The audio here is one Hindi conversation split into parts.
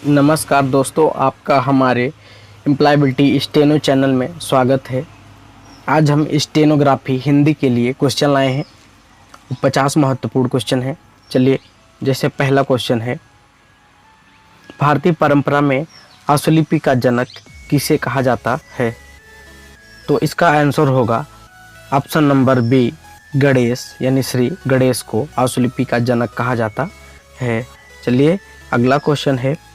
नमस्कार दोस्तों, आपका हमारे एम्प्लॉयबिलिटी स्टेनो चैनल में स्वागत है। आज हम स्टेनोग्राफी हिंदी के लिए क्वेश्चन लाए हैं। 50 महत्वपूर्ण क्वेश्चन हैं। चलिए, जैसे पहला क्वेश्चन है, भारतीय परंपरा में आशुलिपि का जनक किसे कहा जाता है? तो इसका आंसर होगा ऑप्शन नंबर बी, गणेश, यानी श्री गणेश को आशुलिपि का जनक कहा जाता है। चलिए, अगला क्वेश्चन है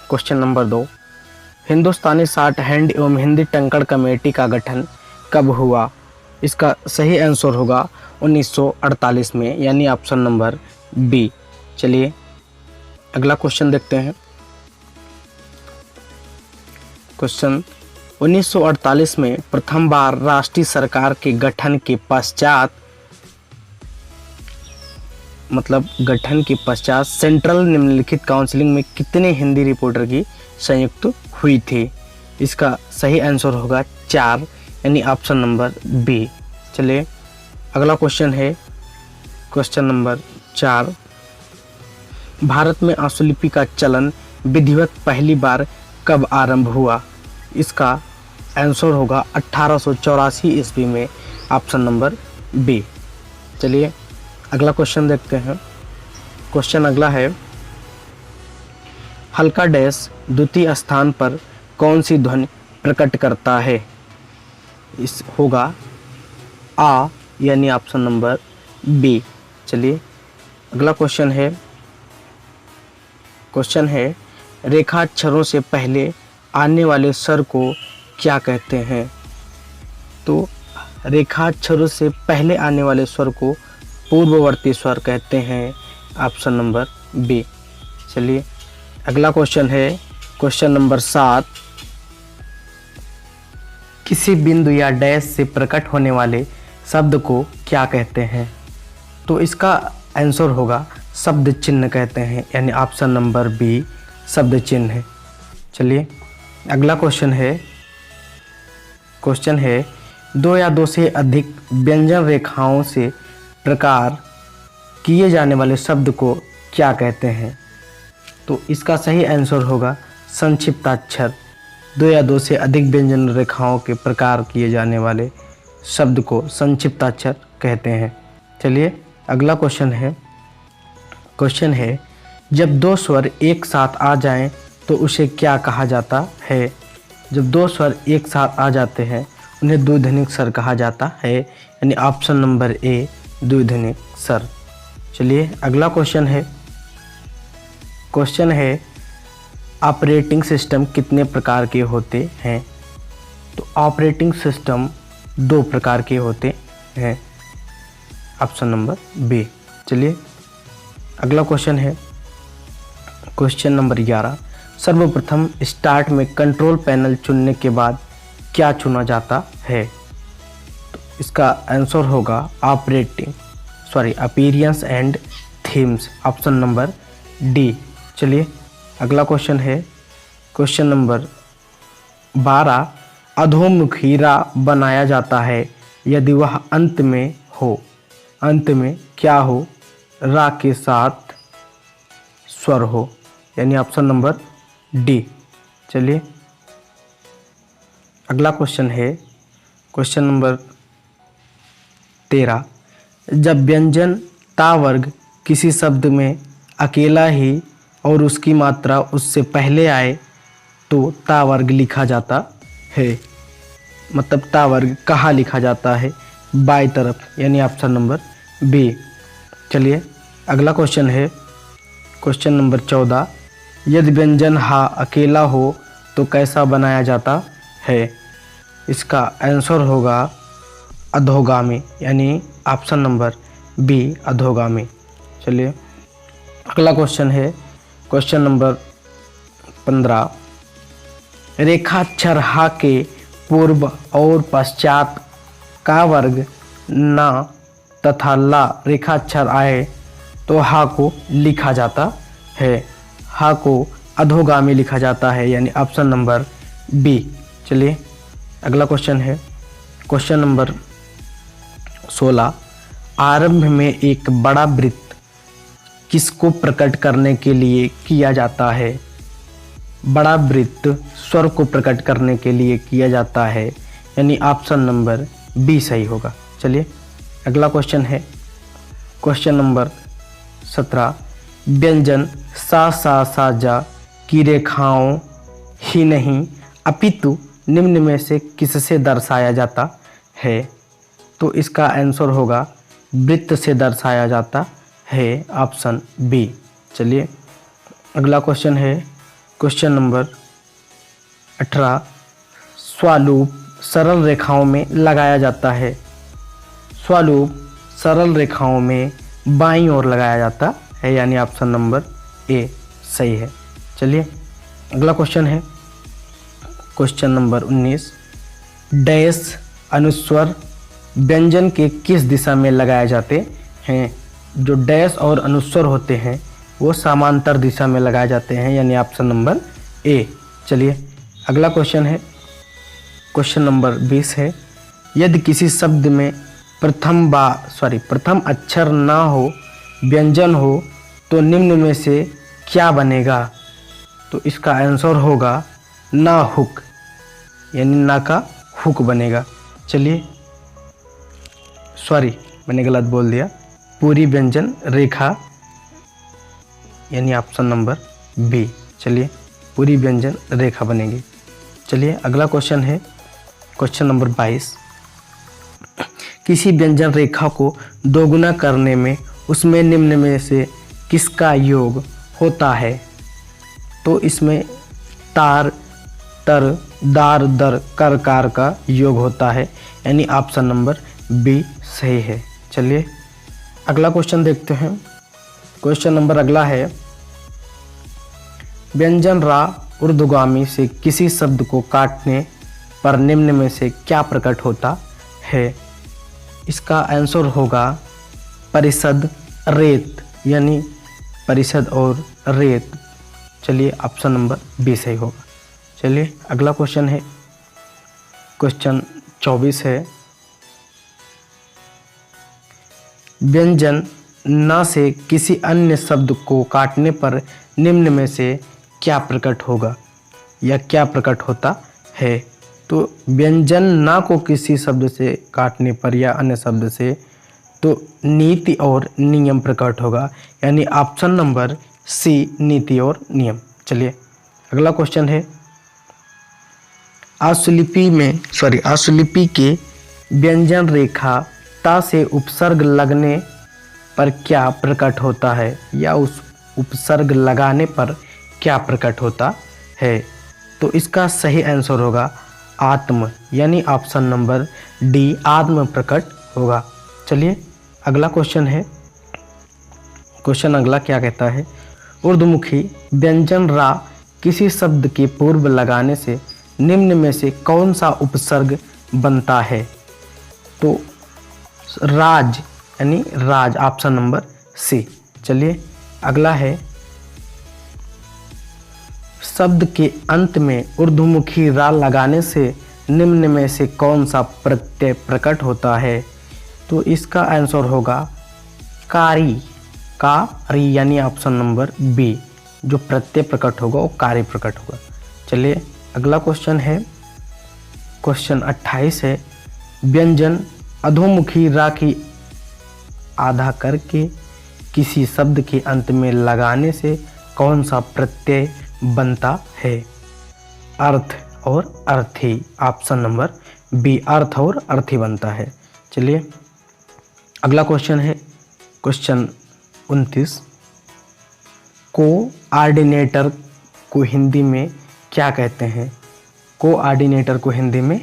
क्वेश्चन नंबर 2, हिंदुस्तानी शार्ट हैंड एवं हिंदी टंकण कमेटी का गठन कब हुआ? इसका सही आंसर होगा 1948 में, यानी ऑप्शन नंबर बी। चलिए, अगला क्वेश्चन देखते हैं। क्वेश्चन, 1948 में प्रथम बार राष्ट्रीय सरकार के गठन के पश्चात सेंट्रल निम्नलिखित काउंसिलिंग में कितने हिंदी रिपोर्टर की संयुक्त हुई थी? इसका सही आंसर होगा 4, यानी ऑप्शन नंबर बी। चलिए, अगला क्वेश्चन है क्वेश्चन नंबर 4, भारत में आशुलिपि का चलन विधिवत पहली बार कब आरंभ हुआ? इसका आंसर होगा 1884 ईस्वी में, ऑप्शन नंबर बी। चलिए, अगला क्वेश्चन देखते हैं। क्वेश्चन अगला है, हल्का डैश द्वितीय स्थान पर कौन सी ध्वनि प्रकट करता है? इस होगा आ, यानी ऑप्शन नंबर बी। चलिए, अगला क्वेश्चन है रेखाक्षरों से पहले आने वाले स्वर को क्या कहते हैं? तो रेखाक्षरों से पहले आने वाले स्वर को पूर्ववर्ती स्वर कहते हैं, ऑप्शन नंबर बी। चलिए, अगला क्वेश्चन है क्वेश्चन नंबर 7, किसी बिंदु या डैश से प्रकट होने वाले शब्द को क्या कहते हैं? तो इसका आंसर होगा शब्द चिन्ह कहते हैं, यानी ऑप्शन नंबर बी, शब्द चिन्ह है। चलिए, अगला क्वेश्चन है 2 या 2 से अधिक व्यंजन रेखाओं से प्रकार किए जाने वाले शब्द को क्या कहते हैं? तो इसका सही आंसर होगा संक्षिप्ताक्षर। 2 या 2 से अधिक व्यंजन रेखाओं के प्रकार किए जाने वाले शब्द को संक्षिप्ताक्षर कहते हैं। चलिए, अगला क्वेश्चन है जब 2 स्वर एक साथ आ जाएं तो उसे क्या कहा जाता है? जब 2 स्वर एक साथ आ जाते हैं उन्हें द्विध्वनिक स्वर कहा जाता है, यानी ऑप्शन नंबर ए, द्विध्वनिक स्वर। चलिए, अगला क्वेश्चन है ऑपरेटिंग सिस्टम कितने प्रकार के होते हैं? तो ऑपरेटिंग सिस्टम 2 प्रकार के होते हैं, ऑप्शन नंबर बी। चलिए, अगला क्वेश्चन है क्वेश्चन नंबर 11, सर्वप्रथम स्टार्ट में कंट्रोल पैनल चुनने के बाद क्या चुना जाता है? तो इसका आंसर होगा appearance and themes, option number D. चलिए, अगला क्वेश्चन है क्वेश्चन नंबर 12, अधोमुखी रा बनाया जाता है यदि वह अंत में क्या हो? रा के साथ स्वर हो, यानी ऑप्शन नंबर डी। चलिए, अगला क्वेश्चन है क्वेश्चन नंबर 13, जब व्यंजन ता वर्ग किसी शब्द में अकेला ही और उसकी मात्रा उससे पहले आए तो ता वर्ग लिखा जाता है। मतलब ता वर्ग कहाँ लिखा जाता है? बाई तरफ, यानी ऑप्शन नंबर बी। चलिए, अगला क्वेश्चन है क्वेश्चन नंबर 14, यदि व्यंजन हा अकेला हो तो कैसा बनाया जाता है? इसका आंसर होगा अधोगामी, यानी ऑप्शन नंबर बी, अधोगामी। चलिए, अगला क्वेश्चन है क्वेश्चन नंबर 15, रेखाक्षर हा के पूर्व और पश्चात का वर्ग ना तथा ला रेखाक्षर आए तो हा को लिखा जाता है। हा को अधोगामी लिखा जाता है, यानी ऑप्शन नंबर बी। चलिए, अगला क्वेश्चन है क्वेश्चन नंबर 16, आरंभ में एक बड़ा वृत्त किसको प्रकट करने के लिए किया जाता है? बड़ा वृत्त स्वर को प्रकट करने के लिए किया जाता है, यानी ऑप्शन नंबर बी सही होगा। चलिए अगला क्वेश्चन है क्वेश्चन नंबर 17। व्यंजन सा सा सा जा की रेखाओं ही नहीं अपितु निम्न में से किससे दर्शाया जाता है? तो इसका आंसर होगा वृत्त से दर्शाया जाता है, ऑप्शन बी। चलिए अगला क्वेश्चन है क्वेश्चन नंबर 18। स्वालूप सरल रेखाओं में लगाया जाता है। स्वालूप सरल रेखाओं में बाईं ओर लगाया जाता है, यानी ऑप्शन नंबर ए सही है। चलिए अगला क्वेश्चन है क्वेश्चन नंबर 19। डैश अनुस्वर व्यंजन के किस दिशा में लगाए जाते हैं? जो डैश और अनुस्वर होते हैं वो समांतर दिशा में लगाए जाते हैं, यानी ऑप्शन नंबर ए। चलिए अगला क्वेश्चन है क्वेश्चन नंबर 20 है। यदि किसी शब्द में प्रथम अक्षर ना हो, व्यंजन हो, तो निम्न में से क्या बनेगा? तो इसका आंसर होगा ना हुक, यानी ना का हुक बनेगा। चलिए मैंने गलत बोल दिया, पूरी व्यंजन रेखा, यानी ऑप्शन नंबर बी। चलिए पूरी व्यंजन रेखा बनेगी। चलिए अगला क्वेश्चन है क्वेश्चन नंबर 22। किसी व्यंजन रेखा को दोगुना करने में उसमें निम्न में से किसका योग होता है? तो इसमें तार, तर, दार, दर, कर, कार का योग होता है, यानी ऑप्शन नंबर बी सही है। चलिए अगला क्वेश्चन देखते हैं। क्वेश्चन नंबर अगला है व्यंजन रा ऊर्ध्वगामी से किसी शब्द को काटने पर निम्न में से क्या प्रकट होता है? इसका आंसर होगा परिषद रेत, यानी परिषद और रेत। चलिए ऑप्शन नंबर बी सही होगा। चलिए अगला क्वेश्चन है क्वेश्चन 24 है। व्यंजन न से किसी अन्य शब्द को काटने पर निम्न में से क्या प्रकट होगा या क्या प्रकट होता है? तो व्यंजन ना को किसी शब्द से काटने पर या अन्य शब्द से, तो नीति और नियम प्रकट होगा, यानी ऑप्शन नंबर सी नीति और नियम। चलिए अगला क्वेश्चन है आशुलिपि के व्यंजन रेखा ता से उपसर्ग लगने पर क्या प्रकट होता है, या उस उपसर्ग लगाने पर क्या प्रकट होता है? तो इसका सही आंसर होगा आत्म, यानी ऑप्शन नंबर डी आत्म प्रकट होगा। चलिए अगला क्वेश्चन है क्वेश्चन अगला क्या कहता है? ऊर्ध्वमुखी व्यंजन रा किसी शब्द के पूर्व लगाने से निम्न में से कौन सा उपसर्ग बनता है? तो राज, यानी राज, ऑप्शन नंबर सी। चलिए अगला है शब्द के अंत में ऊर्ध्वमुखी रा लगाने से निम्न में से कौन सा प्रत्यय प्रकट होता है? तो इसका आंसर होगा कारी, यानी ऑप्शन नंबर बी। जो प्रत्यय प्रकट होगा वो कार्य प्रकट होगा। चलिए अगला क्वेश्चन है क्वेश्चन 28 है। व्यंजन अधोमुखी रा की आधा करके किसी शब्द के अंत में लगाने से कौन सा प्रत्यय बनता है? अर्थ और अर्थी, ऑप्शन नंबर बी, अर्थ और अर्थी बनता है। चलिए अगला क्वेश्चन है क्वेश्चन 29। कोऑर्डिनेटर को हिंदी में क्या कहते हैं? कोऑर्डिनेटर को हिंदी में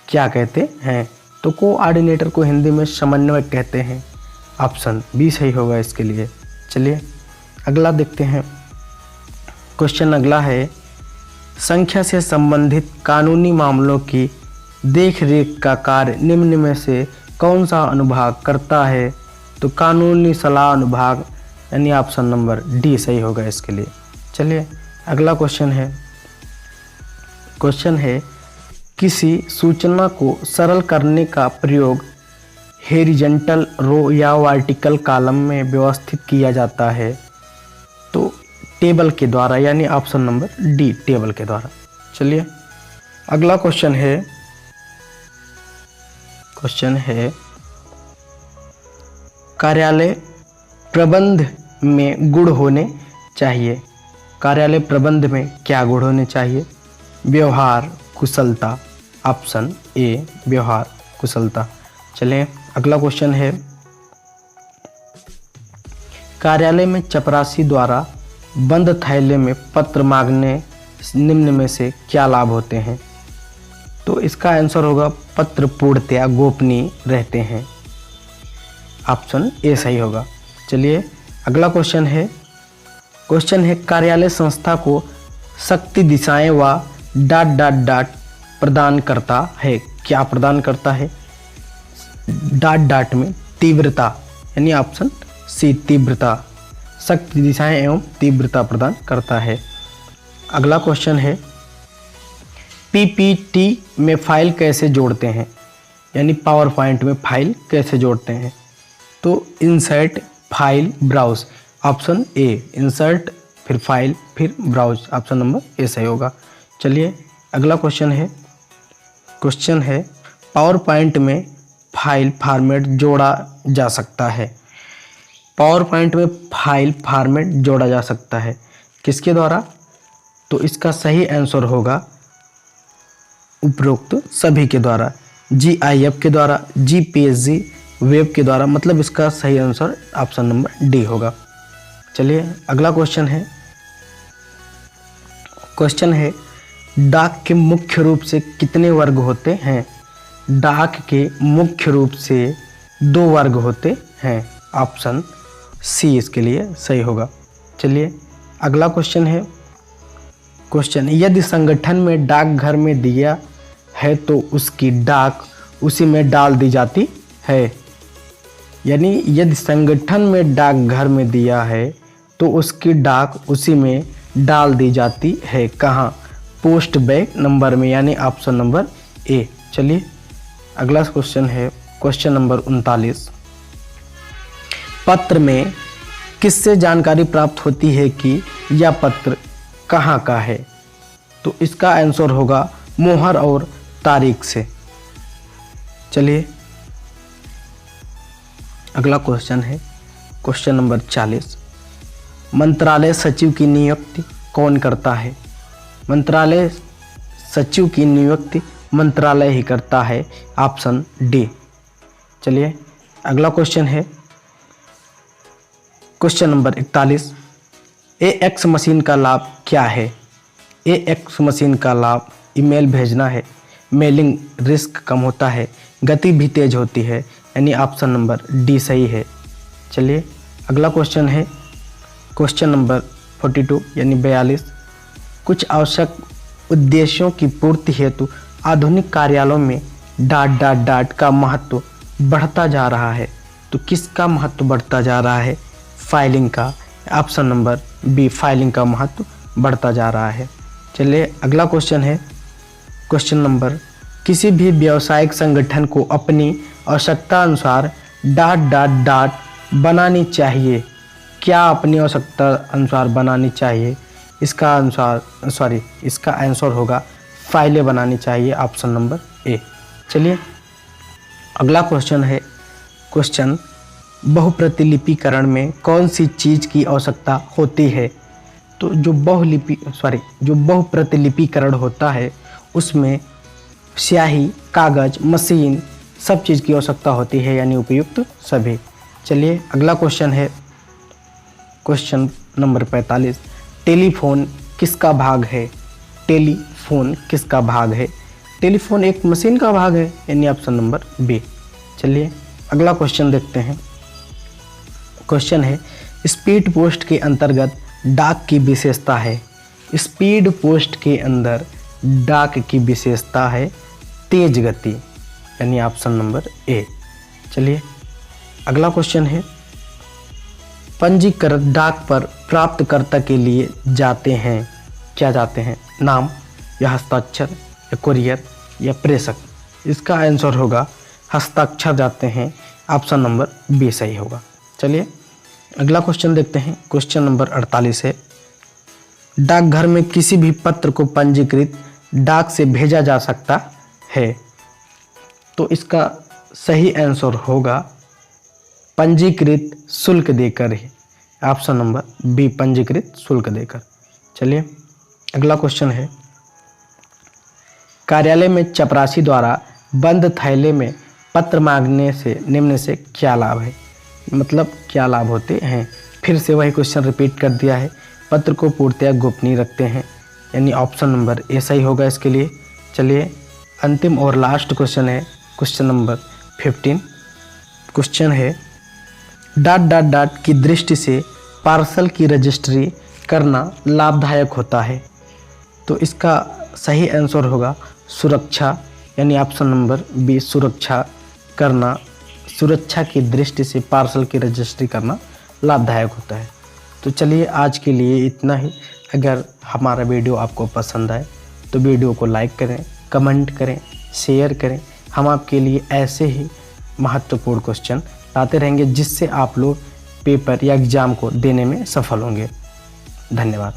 क्या कहते हैं? तो कोऑर्डिनेटर को हिंदी में समन्वयक कहते हैं, ऑप्शन बी सही होगा इसके लिए। चलिए अगला देखते हैं। क्वेश्चन अगला है संख्या से संबंधित कानूनी मामलों की देखरेख का कार्य निम्न में से कौन सा अनुभाग करता है? तो कानूनी सलाह अनुभाग, यानी ऑप्शन नंबर डी सही होगा इसके लिए। चलिए अगला क्वेश्चन है किसी सूचना को सरल करने का प्रयोग हॉरिजॉन्टल रो या वर्टिकल कॉलम में व्यवस्थित किया जाता है। तो टेबल के द्वारा, यानी ऑप्शन नंबर डी टेबल के द्वारा। चलिए अगला क्वेश्चन है कार्यालय प्रबंध में गुण होने चाहिए। कार्यालय प्रबंध में क्या गुण होने चाहिए? व्यवहार, कुशलता। ऑप्शन ए व्यवहार, कुशलता। चलें अगला क्वेश्चन है कार्यालय में चपरासी द्वारा बंद थैले में पत्र मांगने निम्न में से क्या लाभ होते हैं? तो इसका आंसर होगा पत्र पूर्णतया गोपनीय रहते हैं। ऑप्शन ए सही होगा। चलिए अगला क्वेश्चन है कार्यालय संस्था को शक्ति, दिशाएं व ... प्रदान करता है। क्या प्रदान करता है? ... में तीव्रता, यानी ऑप्शन सी तीव्रता। शक्ति, दिशाएं एवं तीव्रता प्रदान करता है। अगला क्वेश्चन है पीपीटी में फाइल कैसे जोड़ते हैं, यानी पावर पॉइंट में फाइल कैसे जोड़ते हैं? तो insert, file, browse. Option A insert, फिर फाइल, फिर ब्राउज। ऑप्शन नंबर ए सही होगा। चलिए अगला क्वेश्चन है पावर पॉइंट में फाइल फॉर्मेट जोड़ा जा सकता है। पावर पॉइंट में फाइल फॉर्मेट जोड़ा जा सकता है किसके द्वारा? तो इसका सही आंसर होगा उपरोक्त सभी के द्वारा। GIF के द्वारा, GPSG वेब के द्वारा, मतलब इसका सही आंसर ऑप्शन नंबर डी होगा। चलिए अगला क्वेश्चन है डाक के मुख्य रूप से कितने वर्ग होते हैं? डाक के मुख्य रूप से 2 वर्ग होते हैं। ऑप्शन सी इसके लिए सही होगा। चलिए अगला क्वेश्चन यदि संगठन में डाकघर में दिया है तो उसकी डाक उसी में डाल दी जाती है। यानी यदि संगठन में डाकघर में दिया है तो उसकी डाक उसी में डाल दी जाती है। कहाँ? पोस्ट बैग नंबर में, यानी ऑप्शन नंबर ए। चलिए अगला क्वेश्चन है क्वेश्चन नंबर 39। पत्र में किससे जानकारी प्राप्त होती है कि यह पत्र कहाँ का है? तो इसका आंसर होगा मोहर और तारीख से। चलिए अगला क्वेश्चन है क्वेश्चन नंबर 40। मंत्रालय सचिव की नियुक्ति कौन करता है? मंत्रालय सचिव की नियुक्ति मंत्रालय ही करता है। Option D. चलिए अगला क्वेश्चन है क्वेश्चन नंबर 41। AX मशीन का लाभ क्या है? AX मशीन का लाभ ईमेल भेजना है, मेलिंग रिस्क कम होता है, गति भी तेज होती है, यानी ऑप्शन नंबर डी सही है। चलिए अगला क्वेश्चन है क्वेश्चन नंबर 42 यानी 42। कुछ आवश्यक उद्देश्यों की पूर्ति हेतु आधुनिक कार्यालयों में ... का महत्व बढ़ता जा रहा है। तो किसका महत्व बढ़ता जा रहा है? फाइलिंग का। ऑप्शन नंबर बी फाइलिंग का महत्व बढ़ता जा रहा है। चलिए अगला क्वेश्चन है क्वेश्चन नंबर किसी भी व्यावसायिक संगठन को अपनी आवश्यकता अनुसार ... बनानी चाहिए। क्या अपनी आवश्यकता अनुसार बनानी चाहिए? इसका आंसर होगा फाइलें बनानी चाहिए। ऑप्शन नंबर ए। चलिए अगला क्वेश्चन है क्वेश्चन बहुप्रतिलिपिकरण में कौन सी चीज़ की आवश्यकता होती है? तो जो बहुप्रतिलिपिकरण होता है उसमें स्याही, कागज, मशीन सब चीज़ की आवश्यकता होती है, यानी उपयुक्त सभी। चलिए अगला क्वेश्चन है क्वेश्चन नंबर 45। टेलीफोन किसका भाग है? टेलीफोन किसका भाग है? टेलीफोन एक मशीन का भाग है, यानी ऑप्शन नंबर बी। चलिए अगला क्वेश्चन देखते हैं। क्वेश्चन है स्पीड पोस्ट के अंतर्गत डाक की विशेषता है। स्पीड पोस्ट के अंदर डाक की विशेषता है तेज गति, यानी ऑप्शन नंबर ए। चलिए अगला क्वेश्चन है पंजीकृत डाक पर प्राप्तकर्ता के लिए जाते हैं। क्या जाते हैं? नाम या हस्ताक्षर या कुरियर या प्रेषक? इसका आंसर होगा हस्ताक्षर जाते हैं। ऑप्शन नंबर बी सही होगा। चलिए अगला क्वेश्चन देखते हैं। क्वेश्चन नंबर 48 है डाकघर में किसी भी पत्र को पंजीकृत डाक से भेजा जा सकता है। तो इसका सही आंसर होगा पंजीकृत शुल्क देकर ही, ऑप्शन नंबर बी, पंजीकृत शुल्क देकर। चलिए अगला क्वेश्चन है, कार्यालय में चपरासी द्वारा बंद थैले में पत्र मांगने से निम्न से क्या लाभ है, मतलब क्या लाभ होते हैं। फिर से वही क्वेश्चन रिपीट कर दिया है, पत्र को पूर्णतया गोपनीय रखते हैं, यानी ऑप्शन नंबर ए सही होगा इसके लिए। चलिए अंतिम और लास्ट क्वेश्चन है, क्वेश्चन नंबर 15। क्वेश्चन है, डॉट डॉट डॉट की दृष्टि से पार्सल की रजिस्ट्री करना लाभदायक होता है। तो इसका सही आंसर होगा सुरक्षा, यानी ऑप्शन नंबर बी, सुरक्षा करना, सुरक्षा की दृष्टि से पार्सल की रजिस्ट्री करना लाभदायक होता है। तो चलिए आज के लिए इतना ही। अगर हमारा वीडियो आपको पसंद आए तो वीडियो को लाइक करें, कमेंट करें, शेयर करें। हम आपके लिए ऐसे ही महत्वपूर्ण क्वेश्चन लाते रहेंगे जिससे आप लोग पेपर या एग्ज़ाम को देने में सफल होंगे। धन्यवाद।